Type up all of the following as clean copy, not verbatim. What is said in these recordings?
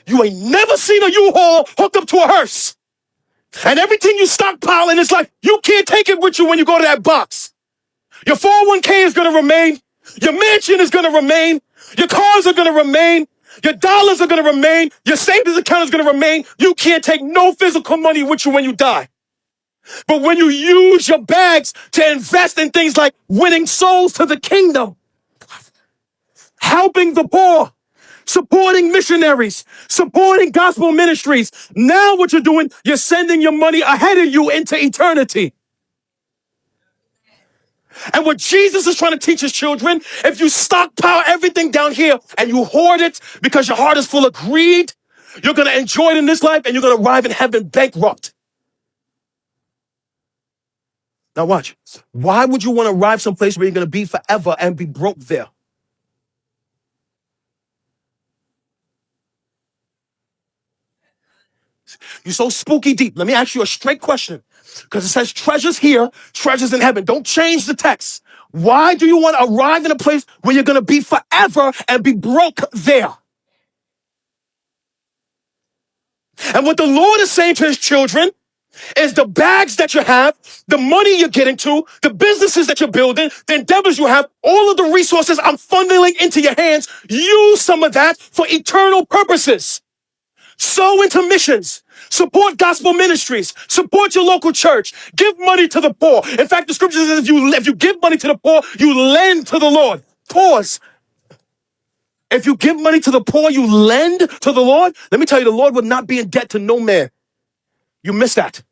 You ain't never seen a U-Haul hooked up to a hearse. And everything you stockpile in is like, you can't take it with you when you go to that box. Your 401k is going to remain. Your mansion is going to remain. Your cars are going to remain. Your dollars are going to remain. Your savings account is going to remain. You can't take no physical money with you when you die. But when you use your bags to invest in things like winning souls to the kingdom, helping the poor, supporting missionaries, supporting gospel ministries, now what you're doing, you're sending your money ahead of you into eternity. And what Jesus is trying to teach his children, if you stockpile everything down here and you hoard it because your heart is full of greed, you're going to enjoy it in this life and you're going to arrive in heaven bankrupt. Now watch. Why would you want to arrive someplace where you're going to be forever and be broke there? You're so spooky deep. Let me ask you a straight question. Because it says treasures here, treasures in heaven. Don't change the text. Why do you want to arrive in a place where you're going to be forever and be broke there? And what the Lord is saying to his children is the bags that you have, the money you're getting to, the businesses that you're building, the endeavors you have, all of the resources I'm funneling into your hands, use some of that for eternal purposes. Sow into missions. Support gospel ministries. Support your local church. Give money to the poor. In fact, the scripture says if you give money to the poor, you lend to the Lord. Pause. If you give money to the poor, you lend to the Lord. Let me tell you, the Lord will not be in debt to no man. You missed that.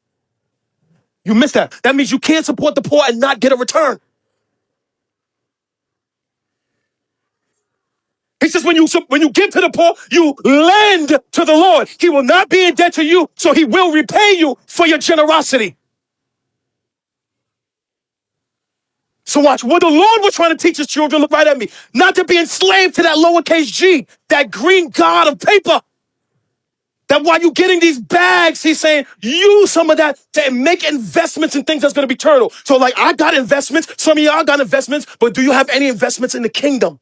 You missed that. That means you can't support the poor and not get a return. He says when you give to the poor, you lend to the Lord. He will not be in debt to you, so he will repay you for your generosity. So watch, what the Lord was trying to teach his children, look right at me, not to be enslaved to that lowercase g, that green god of paper. That while you're getting these bags, he's saying, use some of that to make investments in things that's going to be eternal. So like, I got investments, some of y'all got investments, but do you have any investments in the kingdom?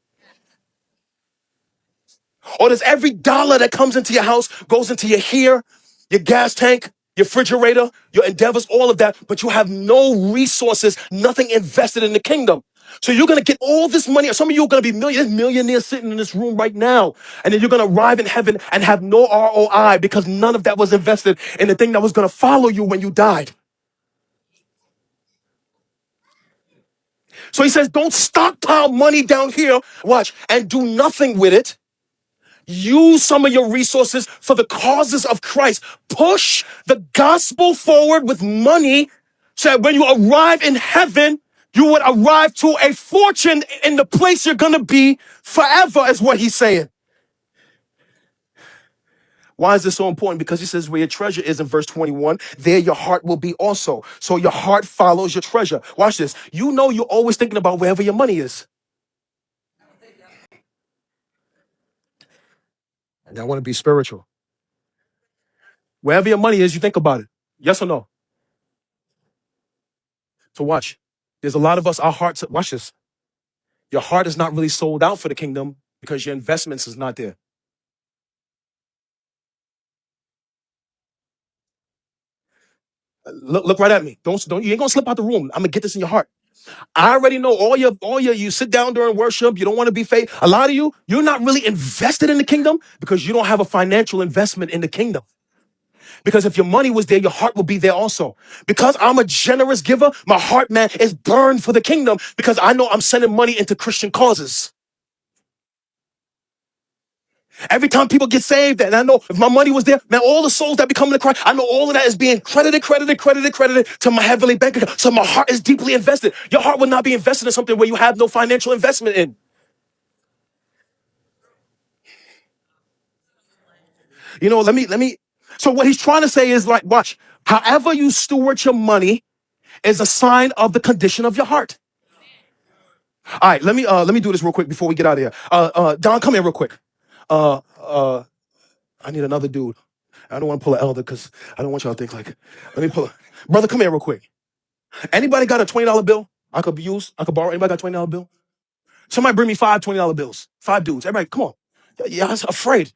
Or does every dollar that comes into your house goes into your hair, your gas tank, your refrigerator, your endeavors, all of that, but you have no resources, nothing invested in the kingdom. So you're going to get all this money. Some of you are going to be millionaires sitting in this room right now. And then you're going to arrive in heaven and have no ROI because none of that was invested in the thing that was going to follow you when you died. So he says, don't stockpile money down here, watch, and do nothing with it. Use some of your resources for the causes of Christ. Push the gospel forward with money so that when you arrive in heaven, you would arrive to a fortune in the place you're going to be forever, is what he's saying. Why is this so important? Because he says where your treasure is in verse 21, there your heart will be also. So your heart follows your treasure. Watch this. You know you're always thinking about wherever your money is. And I want to be spiritual. Wherever your money is, you think about it. Yes or no? So watch. There's a lot of us, our hearts, watch this. Your heart is not really sold out for the kingdom because your investments is not there. Look right at me. Don't you ain't gonna slip out the room. I'm gonna get this in your heart. I already know you sit down during worship, you don't want to be faith. A lot of you, you're not really invested in the kingdom because you don't have a financial investment in the kingdom. Because if your money was there, your heart will be there also. Because I'm a generous giver, my heart, man, is burned for the kingdom because I know I'm sending money into Christian causes. Every time people get saved, and I know if my money was there, man, all the souls that become to Christ, I know all of that is being credited to my heavenly bank account. So my heart is deeply invested. Your heart will not be invested in something where you have no financial investment in. You know, let me. So what he's trying to say is like, watch, however you steward your money is a sign of the condition of your heart. All right, let me do this real quick before we get out of here. Don, come here real quick. I need another dude. I don't want to pull an elder because I don't want y'all to think like, let me pull a brother, come here real quick. Anybody got a $20 bill I could use? I could borrow. Anybody got a $20 bill? Somebody bring me five $20 bills. 5 dudes. Everybody, come on. Yeah, I was afraid.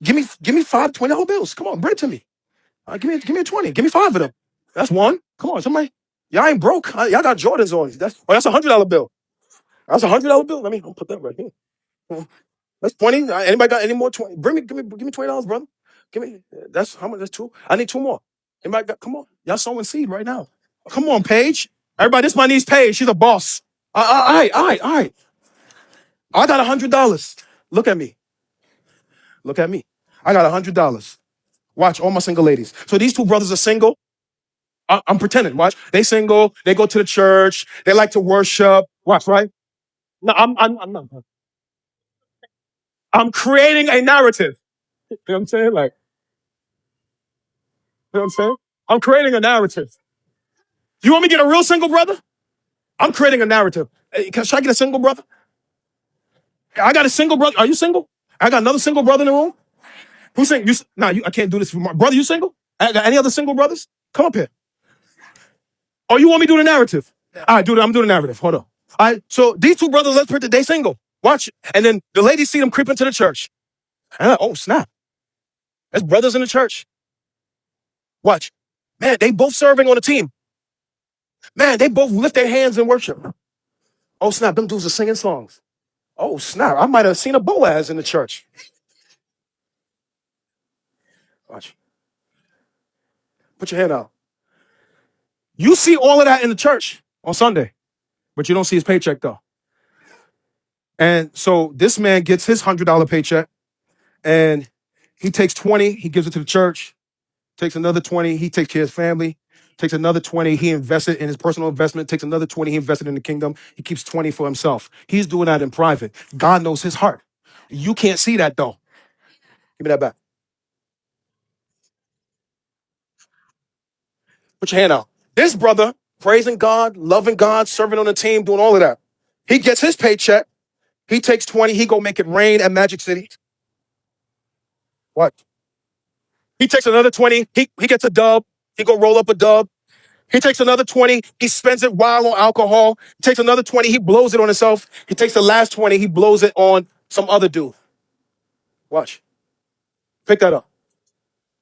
Give me five $20 bills. Come on, bring it to me. Give me a 20. Give me five of them. That's one. Come on, somebody. Y'all ain't broke. Y'all got Jordans on. That's $100 bill. That's $100 bill. Let me put that right here. That's 20. Anybody got any more 20? Give me $20, brother. Give me that's how much? That's two. I need two more. Anybody got come on? Y'all sowing seed right now. Come on, Paige. Everybody, this is my niece Paige. She's a boss. All right. I got $100. Look at me. Look at me. I got $100. Watch all my single ladies. So these two brothers are single. I'm pretending. Watch. They single. They go to the church. They like to worship. Watch, right? No, I'm not. I'm creating a narrative. You know what I'm saying? Like, you know what I'm saying? I'm creating a narrative. You want me to get a real single brother? I'm creating a narrative. Hey, should I get a single brother? I got a single brother. Are you single? I got another single brother in the room. Who's single? I can't do this for my brother. You single? I got any other single brothers? Come up here. Oh, you want me to do the narrative? All right, I'm doing the narrative. Hold on. All right, so these two brothers, let's pretend they single. Watch. And then the ladies see them creep into the church. And oh, snap. There's brothers in the church. Watch. Man, they both serving on a team. Man, they both lift their hands in worship. Oh, snap. Them dudes are singing songs. Oh, snap. I might have seen a Boaz in the church. Watch. Put your hand out. You see all of that in the church on Sunday, but you don't see his paycheck though. And so this man gets his $100 paycheck and he takes 20, he gives it to the church, takes another 20, he takes care of his family, takes another 20, he invested in his personal investment, takes another 20, he invested in the kingdom, he keeps 20 for himself. He's doing that in private. God knows his heart. You can't see that though. Give me that back. Put your hand out. This brother, praising God, loving God, serving on the team, doing all of that. He gets his paycheck. He takes 20. He go make it rain at Magic City. What? He takes another 20. He gets a dub. He go roll up a dub. He takes another 20. He spends it wild on alcohol. He takes another 20. He blows it on himself. He takes the last 20. He blows it on some other dude. Watch. Pick that up.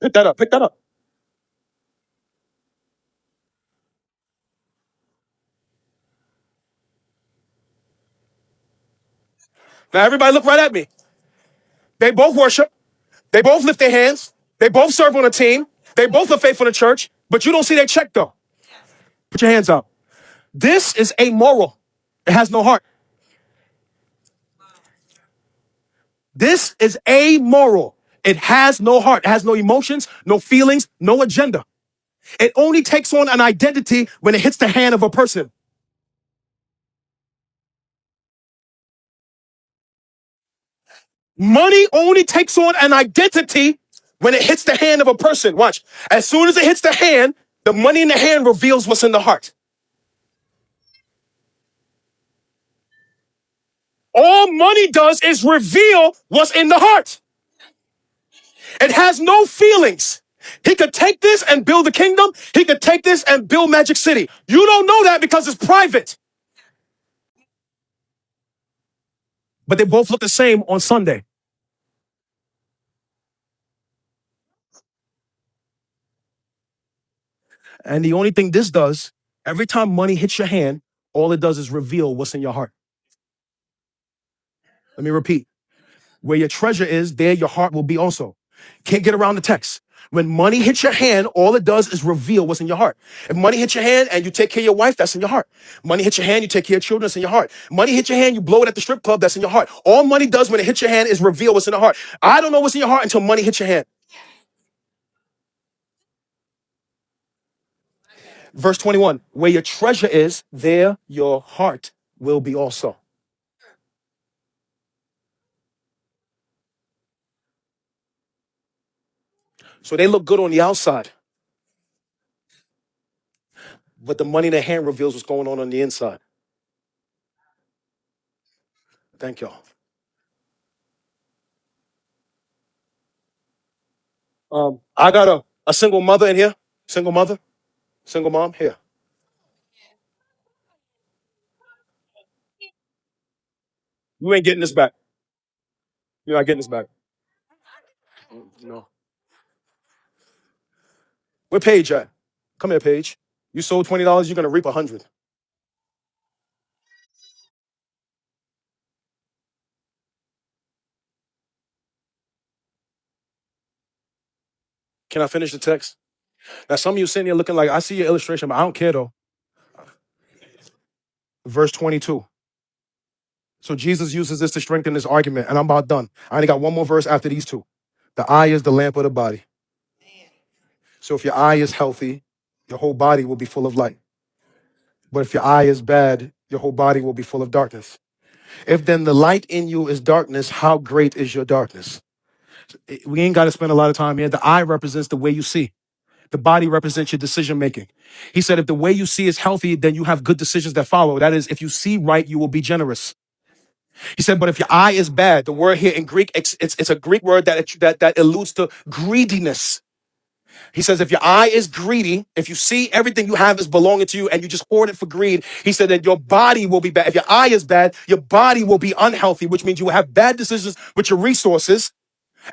Pick that up. Pick that up. Now everybody look right at me. They both worship. They both lift their hands. They both serve on a team. They both are faithful in church, but you don't see their check though. Put your hands up. This is amoral. It has no heart. This is amoral. It has no heart. It has no emotions, no feelings, no agenda. It only takes on an identity when it hits the hand of a person. Money only takes on an identity when it hits the hand of a person. Watch. As soon as it hits the hand, the money in the hand reveals what's in the heart. All money does is reveal what's in the heart. It has no feelings. He could take this and build a kingdom. He could take this and build Magic City. You don't know that because it's private. But they both look the same on Sunday. And the only thing this does, every time money hits your hand, all it does is reveal what's in your heart. Let me repeat. Where your treasure is, there your heart will be also. Can't get around the text. When money hits your hand, all it does is reveal what's in your heart. If money hits your hand and you take care of your wife, that's in your heart. Money hits your hand, you take care of children, that's in your heart. Money hits your hand, you blow it at the strip club, that's in your heart. All money does when it hits your hand is reveal what's in the heart. I don't know what's in your heart until money hits your hand. Verse 21, where your treasure is, there your heart will be also. So they look good on the outside, but the money in their hand reveals what's going on the inside. Thank y'all. I got a single mother in here. Single mother, single mom here. You ain't getting this back. You're not getting this back. No. Where Paige at? Come here, Paige. You sold $20, you're gonna reap 100. Can I finish the text? Now, some of you sitting here looking like, I see your illustration, but I don't care though. Verse 22. So Jesus uses this to strengthen this argument, and I'm about done. I only got one more verse after these two. The eye is the lamp of the body. So if your eye is healthy, your whole body will be full of light. But if your eye is bad, your whole body will be full of darkness. If then the light in you is darkness, how great is your darkness? We ain't got to spend a lot of time here. The eye represents the way you see. The body represents your decision making. He said, if the way you see is healthy, then you have good decisions that follow. That is, if you see right, you will be generous. He said, but if your eye is bad, the word here in Greek, it's a Greek word that alludes to greediness. He says, if your eye is greedy, if you see everything you have is belonging to you and you just hoard it for greed, he said that your body will be bad. If your eye is bad, your body will be unhealthy, which means you will have bad decisions with your resources.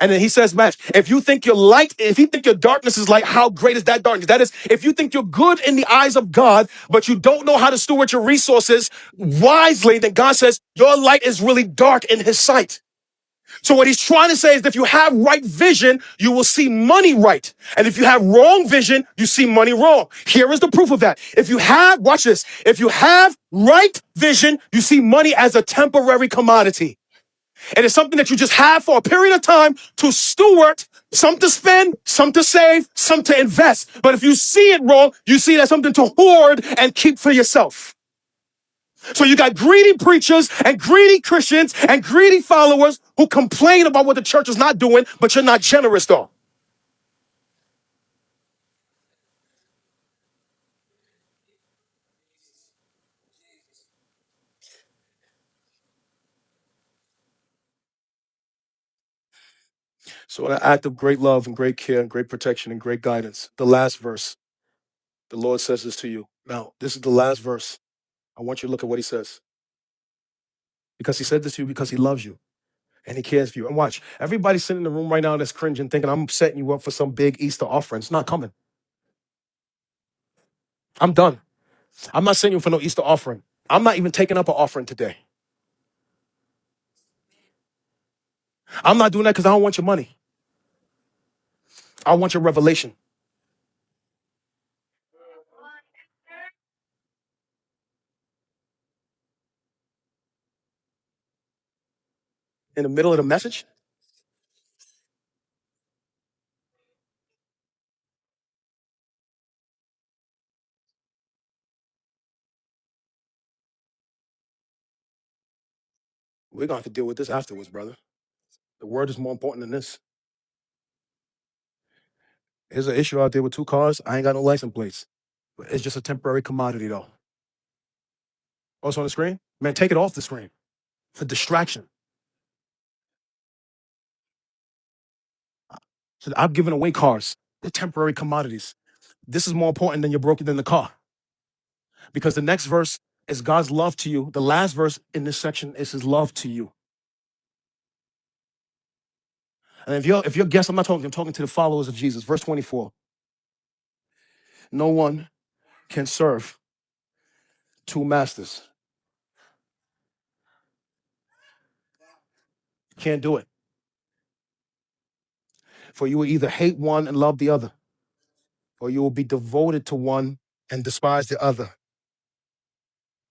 And then he says, Max, if you think your light, if you think your darkness is light, how great is that darkness? That is, if you think you're good in the eyes of God, but you don't know how to steward your resources wisely, then God says your light is really dark in his sight. So what he's trying to say is that if you have right vision, you will see money right. And if you have wrong vision, you see money wrong. Here is the proof of that. If you have, watch this, if you have right vision, you see money as a temporary commodity. It is something that you just have for a period of time to steward, some to spend, some to save, some to invest. But if you see it wrong, you see it as something to hoard and keep for yourself. So you got greedy preachers and greedy Christians and greedy followers who complain about what the church is not doing, but you're not generous though. So in an act of great love and great care and great protection and great guidance, the last verse, the Lord says this to you. Now, this is the last verse. I want you to look at what he says. Because he said this to you because he loves you. And he cares for you. And watch, everybody sitting in the room right now that's cringing, thinking I'm setting you up for some big Easter offering. It's not coming. I'm done. I'm not setting you for no Easter offering. I'm not even taking up an offering today. I'm not doing that because I don't want your money. I want your revelation. In the middle of the message, we're going to have to deal with this afterwards, brother. The word is more important than this. There's an issue out there with two cars. I ain't got no license plates. But it's just a temporary commodity, though. Oh, it's on the screen? Man, take it off the screen. For distraction. So I've given away cars. They're temporary commodities. This is more important than you're broken than the car. Because the next verse is God's love to you. The last verse in this section is his love to you. And if you're guessing, I'm talking to the followers of Jesus. Verse 24. No one can serve two masters. Can't do it. For you will either hate one and love the other, or you will be devoted to one and despise the other.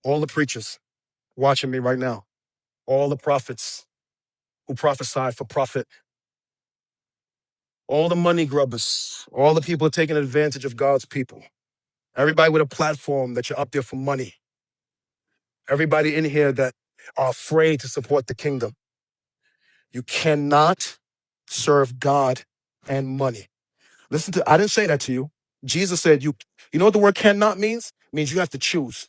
All the preachers watching me right now, all the prophets who prophesied for profit, all the money grubbers, all the people taking advantage of God's people, everybody with a platform that you're up there for money, everybody in here that are afraid to support the kingdom. You cannot serve God and money. Listen to, I didn't say that to you. Jesus said you know what the word cannot means? It means you have to choose.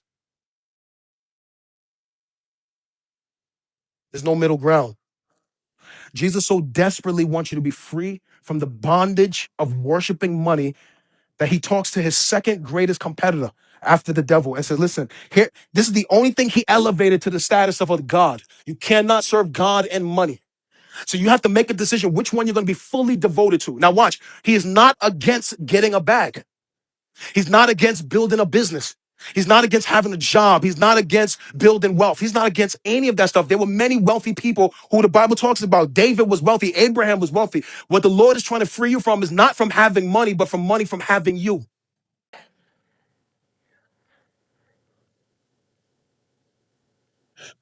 There's no middle ground. Jesus so desperately wants you to be free from the bondage of worshiping money that he talks to his second greatest competitor after the devil and says, listen, here, this is the only thing he elevated to the status of a God. You cannot serve God and money. So you have to make a decision which one you're going to be fully devoted to. Now watch, he is not against getting a bag. He's not against building a business. He's not against having a job. He's not against building wealth. He's not against any of that stuff. There were many wealthy people who the Bible talks about. David was wealthy. Abraham was wealthy. What the Lord is trying to free you from is not from having money, but from money from having you.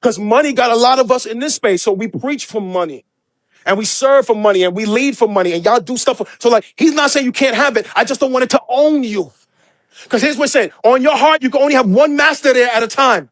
Because money got a lot of us in this space. So we preach for money. And we serve for money. And we lead for money. And y'all do stuff so like, he's not saying you can't have it. I just don't want it to own you. Because here's what it said. On your heart, you can only have one master there at a time.